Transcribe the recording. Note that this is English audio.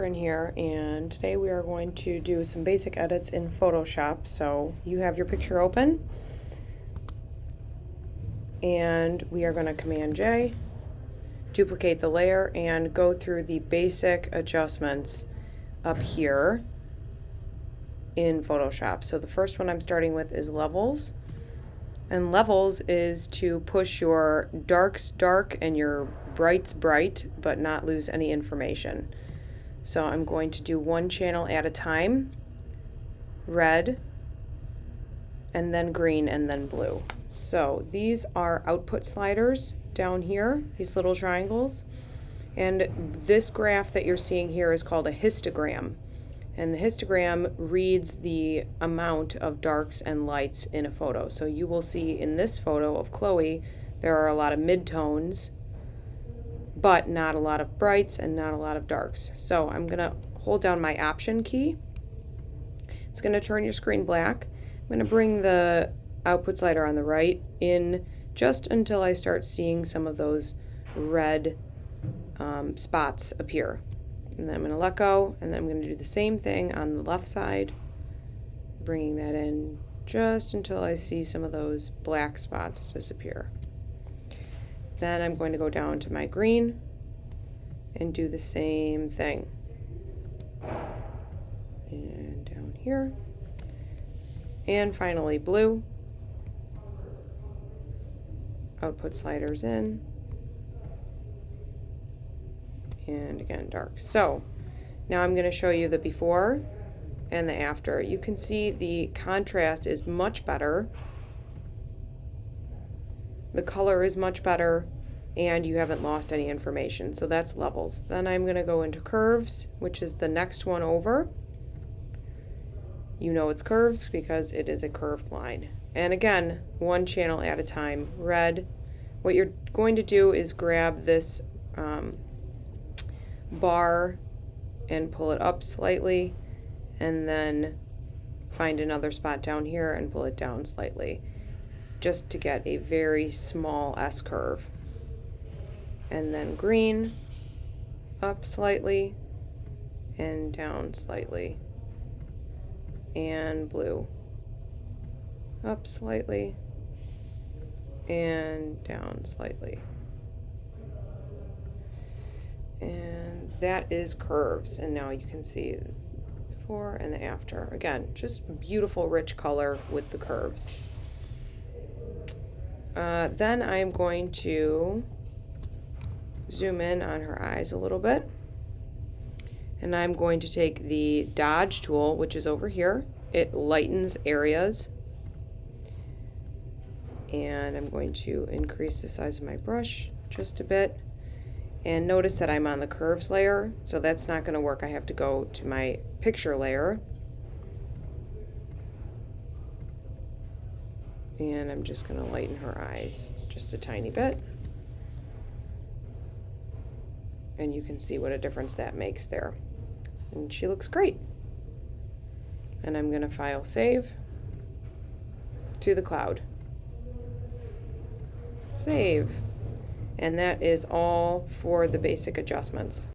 Cochran here, and today we are going to do some basic edits in Photoshop. So you have your picture open, and we are going to Command J, duplicate the layer, and go through the basic adjustments up here in Photoshop. So the first one I'm starting with is levels. And levels is to push your darks dark and your brights bright, but not lose any information. So I'm going to do one channel at a time, red, and then green, and then blue. So these are output sliders down here, these little triangles. And this graph that you're seeing here is called a histogram. And the histogram reads the amount of darks and lights in a photo. So you will see in this photo of Chloe, there are a lot of midtones, but not a lot of brights and not a lot of darks. So I'm gonna hold down my Option key. It's gonna turn your screen black. I'm gonna bring the output slider on the right in just until I start seeing some of those red spots appear. And then I'm going to let go, and then I'm going to do the same thing on the left side, bringing that in just until I see some of those black spots disappear. Then I'm going to go down to my green and do the same thing. And down here. And finally blue. Output sliders in. And again dark. So now I'm going to show you the before and the after. You can see the contrast is much better, the color is much better, and you haven't lost any information. So that's levels. Then I'm going to go into curves, which is the next one over. You know it's curves because it is a curved line. And again, one channel at a time, red. What you're going to do is grab this bar and pull it up slightly, and then find another spot down here and pull it down slightly, just to get a very small S curve. And then green, up slightly and down slightly, and blue, up slightly and down slightly. And that is curves. And now you can see the before and the after. Again, just beautiful rich color with the curves. Then I'm going to zoom in on her eyes a little bit, and I'm going to take the dodge tool, which is over here. It lightens areas, and I'm going to increase the size of my brush just a bit. And notice that I'm on the curves layer, so that's not going to work. I have to go to my picture layer. And I'm just going to lighten her eyes just a tiny bit. And you can see what a difference that makes there. And she looks great. And I'm going to file save to the cloud. Save. And that is all for the basic adjustments.